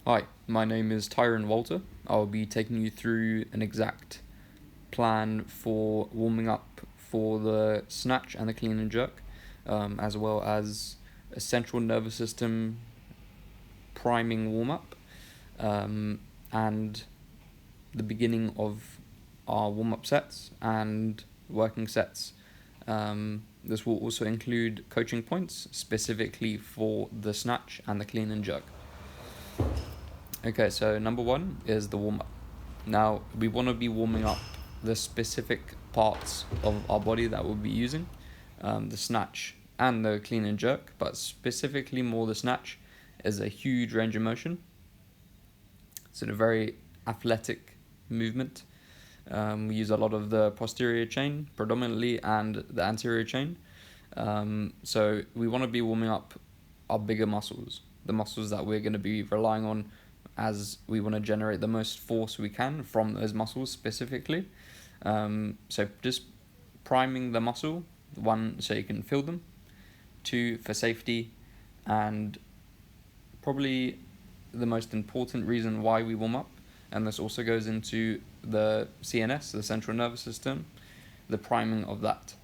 Hi, my name is Tyron Walter. I'll be taking you through an exact plan for warming up for the snatch and the clean and jerk, as well as a central nervous system priming warm up, and the beginning of our warm up sets and working sets. This will also include coaching points specifically for the snatch and the clean and jerk. Okay, so number one is the warm up. Now, we want to be warming up the specific parts of our body that we'll be using, the snatch and the clean and jerk, but specifically more the snatch is a huge range of motion. It's a very athletic movement. We use a lot of the posterior chain predominantly and the anterior chain. So we want to be warming up our bigger muscles, the muscles that we're going to be relying on as we want to generate the most force we can from those muscles specifically. So just priming the muscle, one, so you can feel them, two, for safety, and probably the most important reason why we warm up, and this also goes into the CNS, the central nervous system, the priming of that.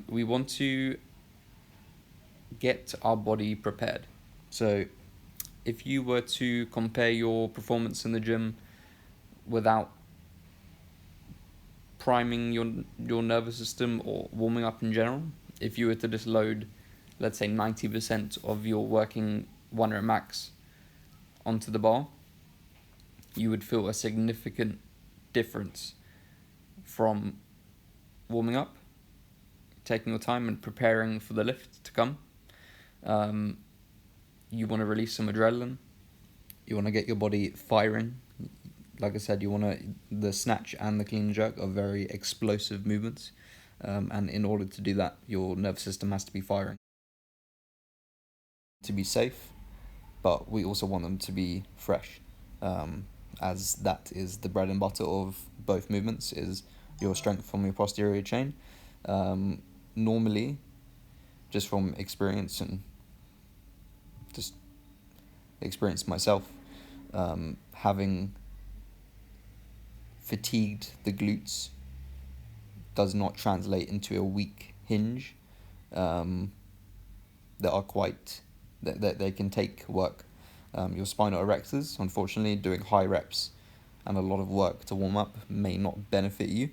We want to get our body prepared. So if you were to compare your performance in the gym without priming your nervous system or warming up in general, if you were to just load, let's say 90% of your working 1 rep max onto the bar, you would feel a significant difference from warming up, taking your time and preparing for the lift to come. You want to release some adrenaline. You want to get your body firing. Like I said, the snatch and the clean and jerk are very explosive movements. And in order to do that, your nervous system has to be firing. To be safe, but we also want them to be fresh. As that is the bread and butter of both movements, is your strength from your posterior chain. Normally, just from experience and just experience myself, having fatigued the glutes does not translate into a weak hinge. That they can take work. Your spinal erectors, unfortunately, doing high reps and a lot of work to warm up may not benefit you,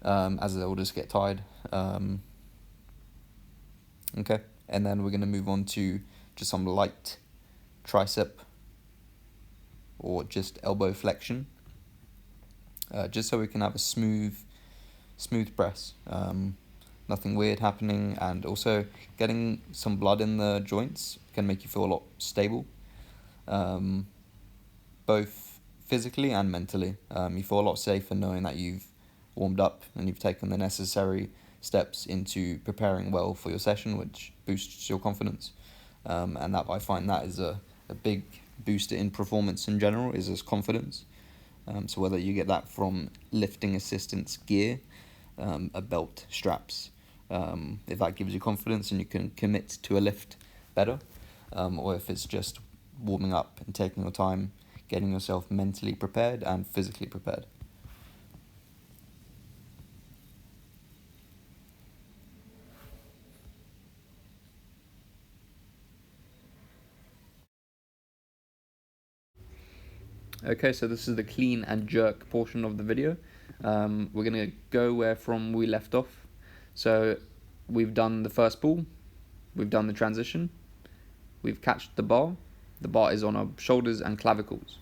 as they'll just get tired. Okay, and then we're going to move on to just some light tricep or just elbow flexion, just so we can have a smooth press. Nothing weird happening, and also getting some blood in the joints can make you feel a lot stable, both physically and mentally. You feel a lot safer knowing that you've warmed up and you've taken the necessary steps into preparing well for your session, which boosts your confidence. And that I find that is a big booster in performance in general, is this confidence. So whether you get that from lifting assistance gear, a belt, straps, if that gives you confidence and you can commit to a lift better, or if it's just warming up and taking your time, getting yourself mentally prepared and physically prepared. Okay, so this is the clean and jerk portion of the video. We're going to go where from we left off. So we've done the first pull, we've done the transition, we've catched the bar is on our shoulders and clavicles.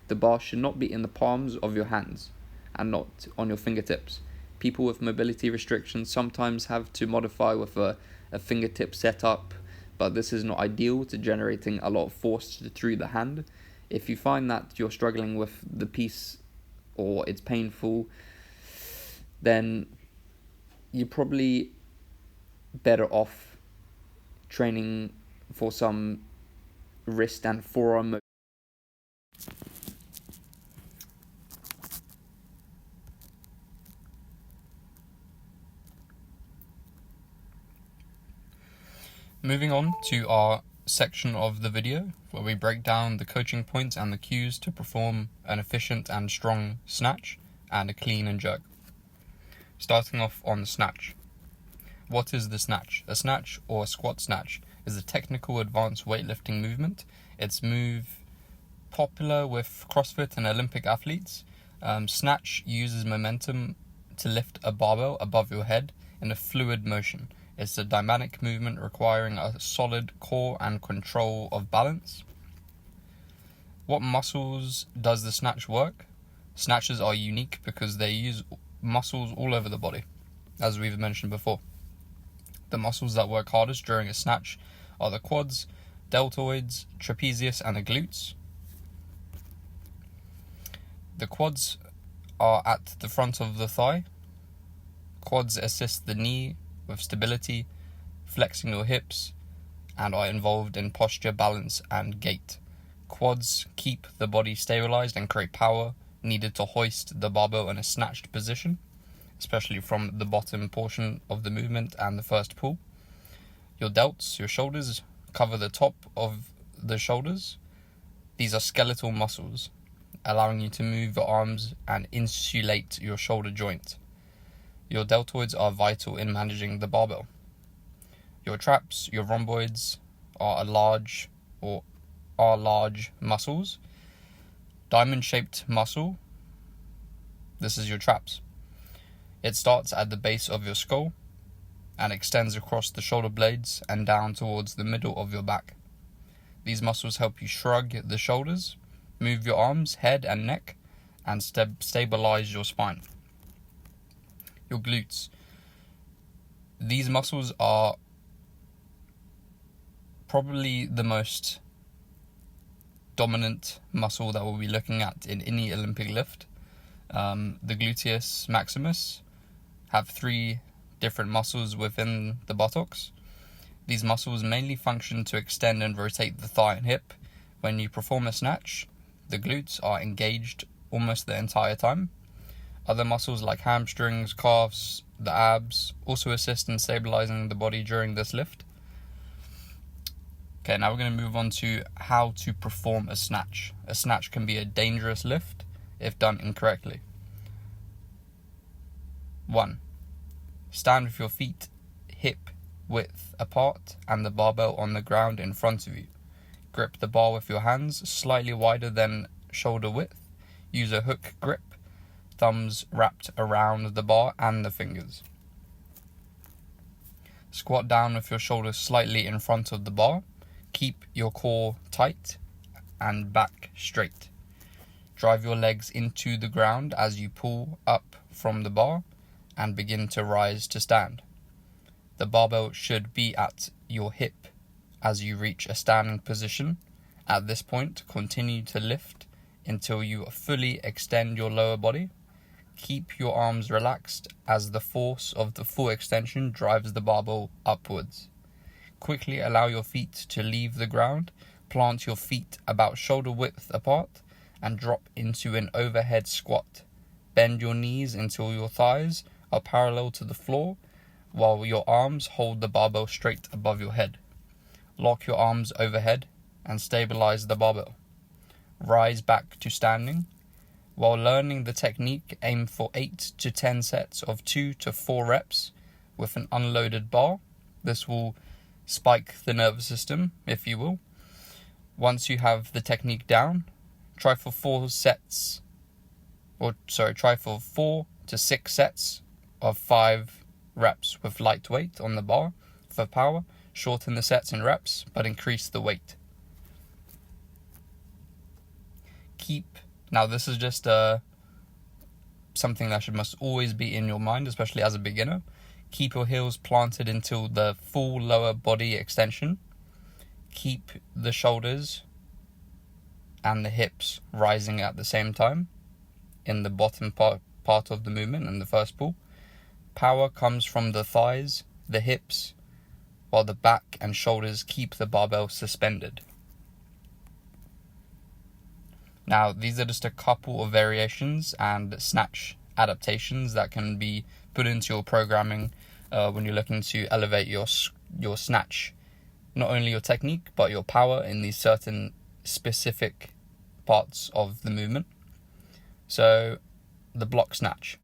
The bar should not be in the palms of your hands and not on your fingertips. People with mobility restrictions sometimes have to modify with a fingertip setup, but this is not ideal to generating a lot of force through the hand. If you find that you're struggling with the piece or it's painful, then you're probably better off training for some wrist and forearm. Moving on to our section of the video where we break down the coaching points and the cues to perform an efficient and strong snatch and a clean and jerk. Starting off on the snatch. What is the snatch? A snatch or a squat snatch is a technical advanced weightlifting movement. It's popular with CrossFit and Olympic athletes. Snatch uses momentum to lift a barbell above your head in a fluid motion. It's a dynamic movement requiring a solid core and control of balance. What muscles does the snatch work? Snatches are unique because they use muscles all over the body, as we've mentioned before. The muscles that work hardest during a snatch are the quads, deltoids, trapezius, and the glutes. The quads are at the front of the thigh. Quads assist the knee with stability, flexing your hips, and are involved in posture, balance, and gait. Quads keep the body stabilized and create power needed to hoist the barbell in a snatched position, especially from the bottom portion of the movement and the first pull. Your delts, your shoulders, cover the top of the shoulders. These are skeletal muscles, allowing you to move your arms and insulate your shoulder joint. Your deltoids are vital in managing the barbell. Your traps, your rhomboids, are large muscles. Diamond-shaped muscle, this is your traps. It starts at the base of your skull and extends across the shoulder blades and down towards the middle of your back. These muscles help you shrug the shoulders, move your arms, head, and neck, and stabilize your spine. Your glutes. These muscles are probably the most dominant muscle that we'll be looking at in any Olympic lift. The gluteus maximus have 3 different muscles within the buttocks. These muscles mainly function to extend and rotate the thigh and hip. When you perform a snatch, the glutes are engaged almost the entire time. Other muscles like hamstrings, calves, the abs also assist in stabilizing the body during this lift. Okay, now we're going to move on to how to perform a snatch. A snatch can be a dangerous lift if done incorrectly. 1. Stand with your feet hip width apart and the barbell on the ground in front of you. Grip the bar with your hands slightly wider than shoulder width. Use a hook grip, thumbs wrapped around the bar and the fingers. Squat down with your shoulders slightly in front of the bar. Keep your core tight and back straight. Drive your legs into the ground as you pull up from the bar and begin to rise to stand. The barbell should be at your hip as you reach a standing position. At this point, continue to lift until you fully extend your lower body. Keep your arms relaxed as the force of the full extension drives the barbell upwards. Quickly allow your feet to leave the ground. Plant your feet about shoulder width apart and drop into an overhead squat. Bend your knees until your thighs are parallel to the floor while your arms hold the barbell straight above your head. Lock your arms overhead and stabilize the barbell. Rise back to standing. While learning the technique, aim for 8 to 10 sets of 2 to 4 reps with an unloaded bar. This will spike the nervous system, if you will. Once you have the technique down, try for 4 to 6 sets of 5 reps with light weight on the bar for power. Shorten the sets and reps, but increase the weight. Now this is just something that must always be in your mind, especially as a beginner. Keep your heels planted until the full lower body extension. Keep the shoulders and the hips rising at the same time in the bottom part of the movement in the first pull. Power comes from the thighs, the hips, while the back and shoulders keep the barbell suspended. Now, these are just a couple of variations and snatch adaptations that can be put into your programming when you're looking to elevate your snatch not only your technique, but your power in these certain specific parts of the movement. So, the block snatch.